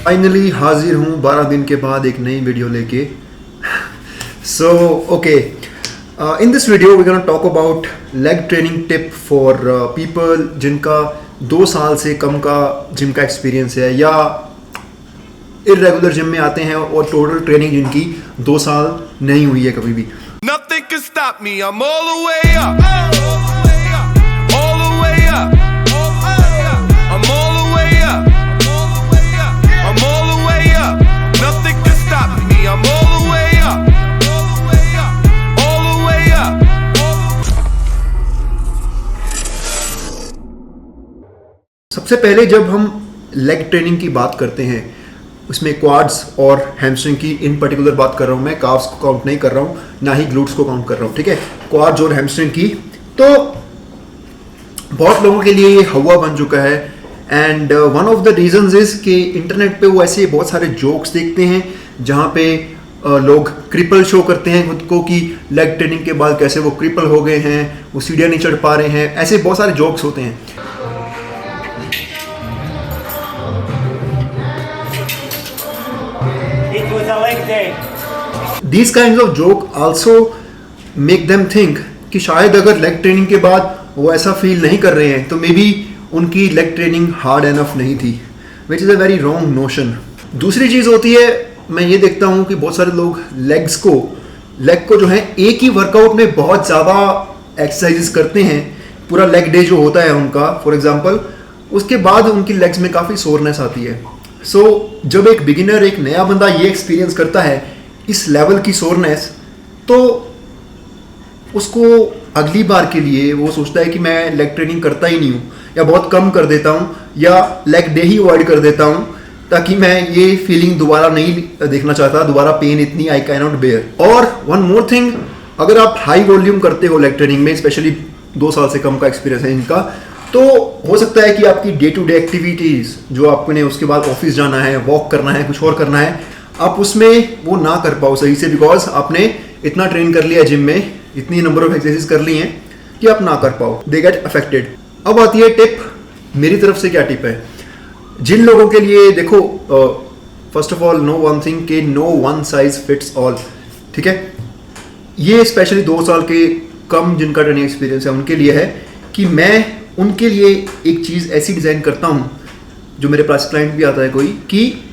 Finally हाजिर हूँ 12 दिन के बाद एक नई वीडियो लेके। So okay, in this video we gonna talk about leg training tip for people जिनका 2 साल से कम का जिम का एक्सपीरियंस है या इरेगुलर जिम में आते हैं और टोटल ट्रेनिंग जिनकी 2 साल नहीं हुई है कभी भी। Nothing can stop me. I'm all the way up. All the way up. I'm all the way up. I'm all the way up. Nothing can stop me. I'm all the way up. All the way up. सबसे पहले जब हम leg training की बात करते हैं उसमें quartz और हैमस्ट्रिंग की इन पर्टिकुलर बात कर रहा हूँ मैं, काफ्स को काउंट नहीं कर रहा हूँ, ना ही ग्लूट्स को काउंट कर रहा हूँ, ठीक है। क्वाड्स और हैमस्ट्रिंग की तो बहुत लोगों के लिए ये हवा बन चुका है and one of the reasons is कि इंटरनेट पे वो ऐसे बहुत सारे जोक्स देखते हैं जहाँ पे लोग क्रिपल शो करते हैं खुद को कि लेग ट्रेनिंग के बाद कैसे वो क्रिपल हो गए हैं, वो सीढ़ियाँ नहीं चढ़ पा रहे हैं, ऐसे बहुत सारे जोक्स होते हैं। These kinds of joke also make them think कि शायद अगर लेग ट्रेनिंग के बाद वो ऐसा फील नहीं कर रहे हैं तो मे बी उनकी लेग ट्रेनिंग हार्ड एनफ नहीं थी, which is a very wrong notion. दूसरी चीज़ होती है, मैं ये देखता हूँ कि बहुत सारे लोग लेग को जो है एक ही वर्कआउट में बहुत ज़्यादा एक्सरसाइजेस करते हैं, पूरा लेग डे जो होता है उनका फॉर एग्जाम्पल, उसके बाद उनकी लेग्स में काफ़ी सोरनेस आती है। सो जब एक बिगिनर, एक नया बंदा ये एक्सपीरियंस करता है इस लेवल की सोरनेस, तो उसको अगली बार के लिए वो सोचता है कि मैं लेग ट्रेनिंग करता ही नहीं हूँ या बहुत कम कर देता हूँ या लेग डे ही अवॉइड कर देता हूँ ताकि मैं ये फीलिंग दोबारा नहीं देखना चाहता, दोबारा पेन इतनी आई कैन नॉट बेयर। और वन मोर थिंग, अगर आप हाई वॉल्यूम करते हो लेग ट्रेनिंग में, स्पेशली 2 साल से कम का एक्सपीरियंस है इनका, तो हो सकता है कि आपकी डे टू डे एक्टिविटीज़ जो आपने उसके बाद ऑफिस जाना है, वॉक करना है, कुछ और करना है, आप उसमें वो ना कर पाओ सही से, बिकॉज आपने इतना ट्रेन कर लिया जिम में, इतनी नंबर ऑफ एक्सरसाइज कर ली हैं कि आप ना कर पाओ, दे गेट अफेक्टेड। अब आती है टिप, मेरी तरफ से क्या टिप है जिन लोगों के लिए। देखो, first of all know one thing कि no one size fits all, ठीक है। ये स्पेशली 2 साल के कम जिनका ट्रेनिंग एक्सपीरियंस है उनके लिए है कि मैं उनके लिए एक चीज़ ऐसी डिज़ाइन करता हूँ, जो मेरे पास क्लाइंट भी आता है कोई, कि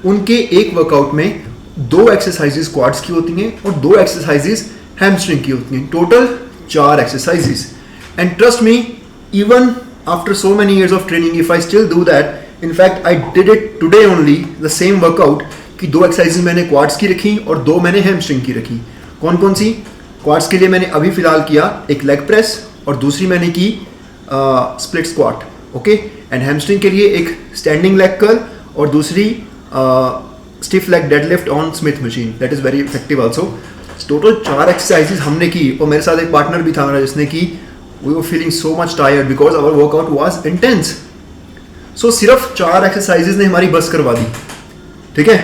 उनके एक वर्कआउट में 2 एक्सरसाइजेस क्वाड्स की होती हैं और 2 एक्सरसाइजेस हैमस्ट्रिंग की होती हैं, total 4 exercises. And trust me, even after so many years of training, if I still do that, in fact I did it today only, the same workout, कि 2 exercises मैंने quartz की रखी और 2 मैंने hamstring की रखी। कौन कौन सी? क्वाड्स के लिए मैंने अभी फिलहाल किया एक लेग प्रेस और दूसरी मैंने की split squat, okay. And hamstring के लिए एक स्टैंडिंग लेग कर्ल और दूसरी stiff leg deadlift on Smith machine, that is very effective also. Total 4 exercises हमने की और मेरे साथ एक पार्टनर भी था मेरा जिसने की। We were feeling so much tired because our workout was intense. So सिर्फ 4 एक्सरसाइजेस ने हमारी बस करवा दी, ठीक है,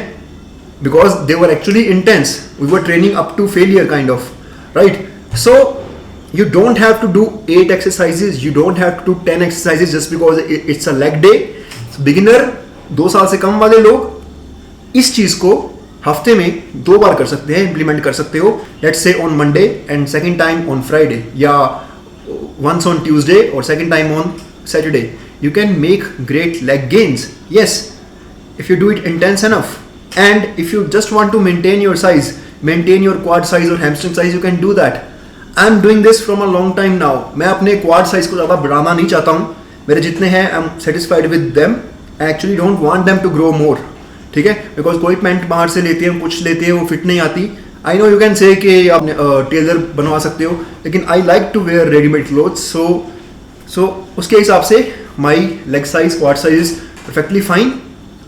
because they were actually intense, we were training up to failure kind of, right. So you don't have to do 8 exercises, you don't have to do 10 exercises just because it's a leg day. So beginner, 2 साल से कम वाले लोग इस चीज को हफ्ते में 2 बार कर सकते हैं, इंप्लीमेंट कर सकते हो। Let's say on Monday and second time on Friday, या वंस ऑन ट्यूसडे और second time on Saturday. You can make great leg gains, yes, if you do it intense enough. And if you just want to maintain your size, maintain your quad size or hamstring size, you can do that. I am doing this from a long time now. मैं अपने quad size को ज़्यादा बढ़ाना नहीं चाहता हूँ, मेरे जितने हैं I am satisfied with them, I actually don't want them to grow more, ठीक है। बिकॉज कोई पैंट बाहर से लेते हैं, कुछ लेते हैं, वो फिट नहीं आती। I know you can say कि आप टेलर बनवा सकते हो, लेकिन I like to wear readymade clothes, so उसके हिसाब से my leg size, quad size is perfectly fine.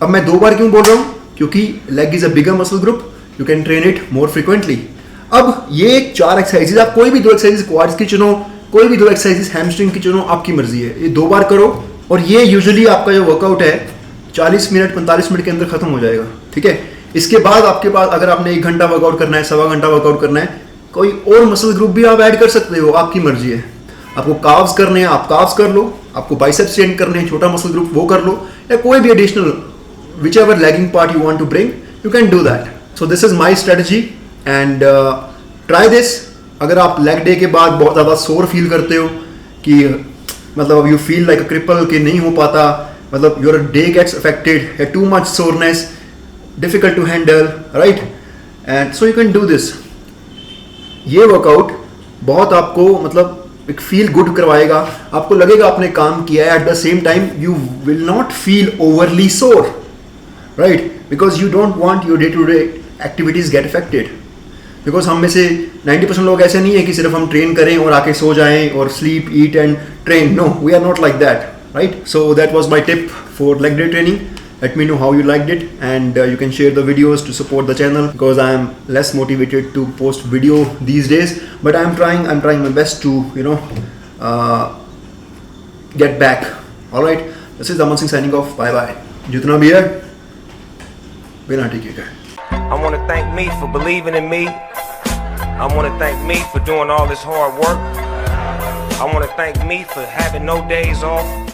अब मैं 2 बार क्यों बोल रहा हूँ? क्योंकि leg is a bigger muscle group, you can train it more frequently. अब ये 4 एक्सरसाइजेज, आप कोई भी 2 एक्सरसाइजेज क्वाड्स की चुनो, कोई भी 2 एक्सरसाइजेज हैमस्ट्रिंग की चुनो, आपकी मर्जी है। ये 2 बार करो और ये यूजुअली आपका जो वर्कआउट है 40 मिनट 45 मिनट के अंदर खत्म हो जाएगा, ठीक है। इसके बाद आपके पास अगर आपने 1 घंटा वर्कआउट करना है, 1.25 घंटा वर्कआउट करना है, कोई और मसल ग्रुप भी आप ऐड कर सकते हो, आपकी मर्जी है। आपको काव्स करने हैं आप काव्स कर लो, आपको बाइसेप्स ट्रेन करने हैं छोटा मसल ग्रुप वो कर लो, या कोई भी additional whichever lagging part you want to bring, you can do that. So this is my strategy and try this. अगर आप लेग डे के बाद बहुत ज़्यादा सोर फील करते हो कि मतलब you feel like a cripple कि नहीं हो पाता, मतलब your day gets affected, too much soreness, difficult to handle, right, and so you can do this. ये वर्कआउट बहुत आपको मतलब एक फील गुड करवाएगा, आपको लगेगा आपने काम किया है. At the same time you will not feel overly sore, right, because you don't want your day to day activities get affected. Because हम में से 90% लोग ऐसे नहीं है कि सिर्फ हम ट्रेन करें और आके सो जाएं और sleep, eat and train. No, we are not like that, right. So that was my tip for leg day training. Let me know how you liked it, and you can share the videos to support the channel, because I am less motivated to post video these days, but I'm trying my best to get back. All right, this is Aman Singh signing off. Bye bye. Jitna bhi hai bina tike ka. I want to thank me for believing in me. I want to thank me for doing all this hard work. I want to thank me for having no days off.